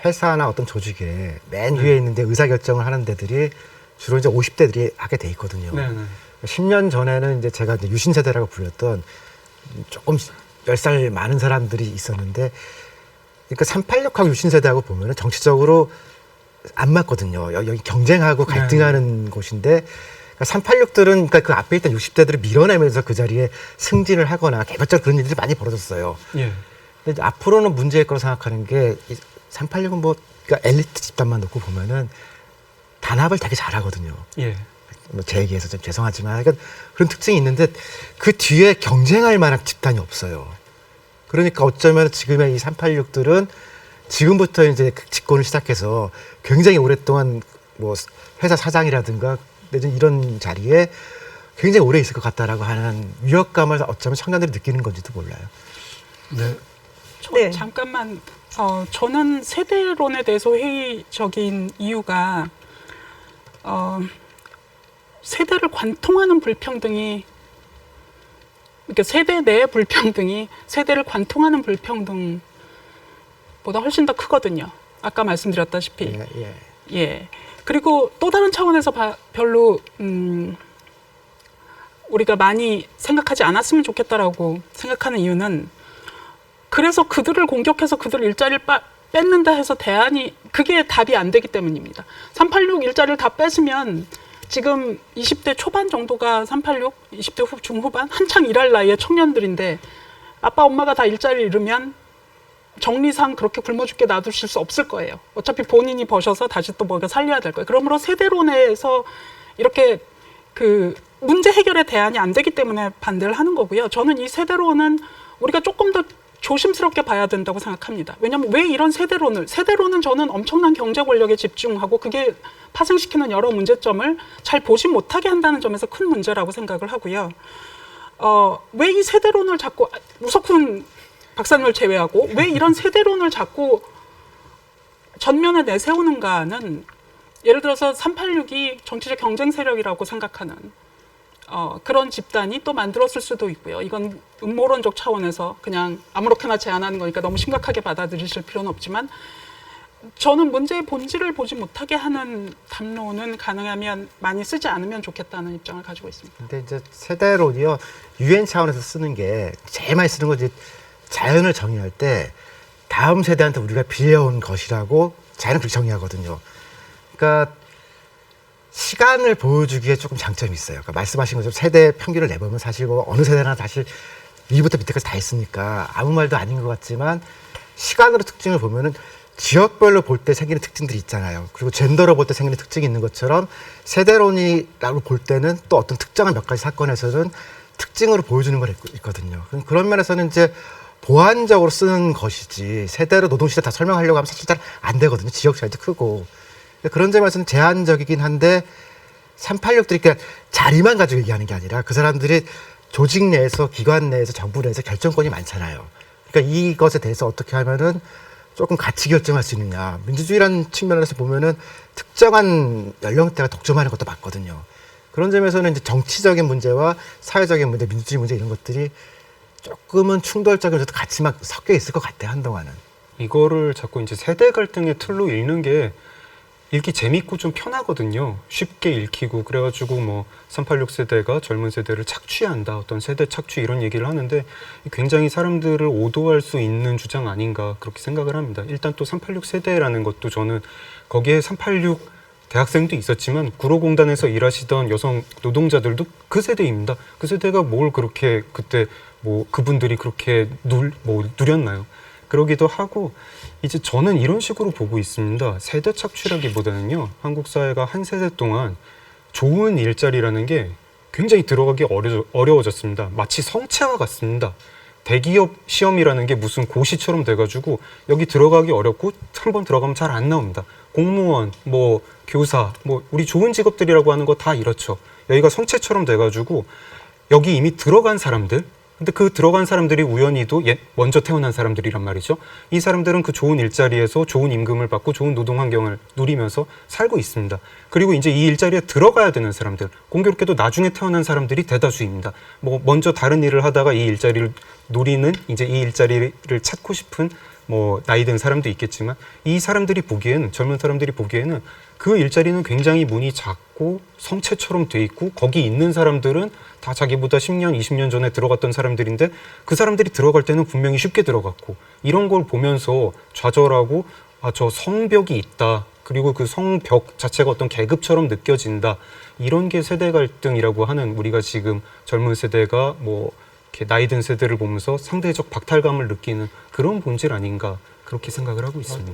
회사나 어떤 조직에 맨 위에 있는데 의사결정을 하는 데들이 주로 이제 50대들이 하게 돼 있거든요. 네네. 10년 전에는 이제 제가 이제 유신 세대라고 불렸던 조금 10살 많은 사람들이 있었는데, 그러니까 386하고 유신 세대하고 보면은 정치적으로 안 맞거든요. 여기 경쟁하고 갈등하는 곳인데, 그러니까 386들은 그러니까 그 앞에 있던 60대들을 밀어내면서 그 자리에 승진을 하거나 개별적 그런 일들이 많이 벌어졌어요. 예. 근데 이제 앞으로는 문제일 거라고 생각하는 게 386은 뭐 그러니까 엘리트 집단만 놓고 보면은 단합을 되게 잘하거든요. 예. 뭐 제 얘기해서 좀 죄송하지만 그러니까 그런 특징이 있는데 그 뒤에 경쟁할 만한 집단이 없어요. 그러니까 어쩌면 지금의 이 386들은 지금부터 이제 집권을 시작해서 굉장히 오랫동안 뭐 회사 사장이라든가 내지는 이런 자리에 굉장히 오래 있을 것 같다라고 하는 위협감을 어쩌면 청년들이 느끼는 건지도 몰라요. 네. 네. 잠깐만, 저는 세대론에 대해서 회의적인 이유가 세대를 관통하는 불평등이, 그러니까 세대 내 불평등이 세대를 관통하는 불평등보다 훨씬 더 크거든요. 아까 말씀드렸다시피. 예. 예. 그리고 또 다른 차원에서 별로 우리가 많이 생각하지 않았으면 좋겠다라고 생각하는 이유는, 그래서 그들을 공격해서 그들 일자리를 뺏는다 해서 그게 답이 안 되기 때문입니다. 386 일자리를 다 뺏으면 지금 20대 초반 정도가 386, 20대 중후반 한창 일할 나이의 청년들인데, 아빠 엄마가 다 일자리를 잃으면 정리상 그렇게 굶어 죽게 놔두실 수 없을 거예요. 어차피 본인이 버셔서 다시 또 뭔가 살려야 될 거예요. 그러므로 세대론에서 이렇게 그 문제 해결의 대안이 안 되기 때문에 반대를 하는 거고요. 저는 이 세대론은 우리가 조금 더 조심스럽게 봐야 된다고 생각합니다. 왜냐하면 왜 이런 세대론은 저는 엄청난 경제 권력에 집중하고 그게 파생시키는 여러 문제점을 잘 보지 못하게 한다는 점에서 큰 문제라고 생각을 하고요. 왜 이 세대론을 자꾸, 우석훈 박사님을 제외하고 왜 이런 세대론을 자꾸 전면에 내세우는가는, 예를 들어서 386이 정치적 경쟁 세력이라고 생각하는 그런 집단이 또 만들었을 수도 있고요. 이건 음모론적 차원에서 그냥 아무렇게나 제안하는 거니까 너무 심각하게 받아들이실 필요는 없지만, 저는 문제의 본질을 보지 못하게 하는 담론은 가능하면 많이 쓰지 않으면 좋겠다는 입장을 가지고 있습니다. 근데 이제 세대론이요, 유엔 차원에서 쓰는 게 제일 많이 쓰는 거지. 자연을 정의할 때 다음 세대한테 우리가 빌려온 것이라고 자연을 그렇게 정의하거든요. 그러니까 시간을 보여주기에 조금 장점이 있어요. 그러니까 말씀하신 것처럼 세대 평균을 내보면 사실 뭐 어느 세대나 사실 위부터 밑에까지 다 있으니까 아무 말도 아닌 것 같지만, 시간으로 특징을 보면은 지역별로 볼 때 생기는 특징들이 있잖아요. 그리고 젠더로 볼 때 생기는 특징이 있는 것처럼 세대론이라고 볼 때는 또 어떤 특정한 몇 가지 사건에서는 특징으로 보여주는 걸 있거든요. 그런 면에서는 이제 보완적으로 쓰는 것이지 세대로 노동시대 다 설명하려고 하면 사실 잘 안 되거든요. 지역 차이도 크고. 그런 점에서는 제한적이긴 한데, 386들이 그냥 자리만 가지고 얘기하는 게 아니라 그 사람들이 조직 내에서, 기관 내에서, 정부 내에서 결정권이 많잖아요. 그러니까 이것에 대해서 어떻게 하면은 조금 같이 결정할 수 있느냐. 민주주의라는 측면에서 보면은 특정한 연령대가 독점하는 것도 맞거든요. 그런 점에서는 이제 정치적인 문제와 사회적인 문제, 민주주의 문제 이런 것들이 조금은 충돌적이면서도 같이 막 섞여 있을 것 같아요, 한동안은. 이거를 자꾸 이제 세대 갈등의 틀로 읽는 게 읽기 재밌고 좀 편하거든요. 쉽게 읽히고. 그래가지고 뭐 386 세대가 젊은 세대를 착취한다, 어떤 세대 착취 이런 얘기를 하는데, 굉장히 사람들을 오도할 수 있는 주장 아닌가 그렇게 생각을 합니다. 일단 또 386 세대라는 것도 저는 거기에 386 대학생도 있었지만 구로공단에서 일하시던 여성 노동자들도 그 세대입니다. 그 세대가 뭘 그렇게 그때 뭐 그분들이 그렇게 누렸나요? 그러기도 하고, 이제 저는 이런 식으로 보고 있습니다. 세대 착취라기보다는요, 한국 사회가 한 세대 동안 좋은 일자리라는 게 굉장히 들어가기 어려워졌습니다. 마치 성체와 같습니다. 대기업 시험이라는 게 무슨 고시처럼 돼가지고 여기 들어가기 어렵고 한번 들어가면 잘 안 나옵니다. 공무원, 뭐 교사, 뭐 우리 좋은 직업들이라고 하는 거 다 이렇죠. 여기가 성체처럼 돼가지고 여기 이미 들어간 사람들, 근데 그 들어간 사람들이 우연히도 먼저 태어난 사람들이란 말이죠. 이 사람들은 그 좋은 일자리에서 좋은 임금을 받고 좋은 노동 환경을 누리면서 살고 있습니다. 그리고 이제 이 일자리에 들어가야 되는 사람들, 공교롭게도 나중에 태어난 사람들이 대다수입니다. 뭐 먼저 다른 일을 하다가 이 일자리를 노리는, 이제 이 일자리를 찾고 싶은 뭐 나이 든 사람도 있겠지만 이 사람들이 보기에는 젊은 사람들이 보기에는 그 일자리는 굉장히 문이 작고 성체처럼 돼 있고 거기 있는 사람들은 다 자기보다 10년, 20년 전에 들어갔던 사람들인데 그 사람들이 들어갈 때는 분명히 쉽게 들어갔고 이런 걸 보면서 좌절하고 아, 저 성벽이 있다. 그리고 그 성벽 자체가 어떤 계급처럼 느껴진다. 이런 게 세대 갈등이라고 하는 우리가 지금 젊은 세대가 뭐 이렇게 나이 든 세대를 보면서 상대적 박탈감을 느끼는 그런 본질 아닌가 그렇게 생각을 하고 있습니다.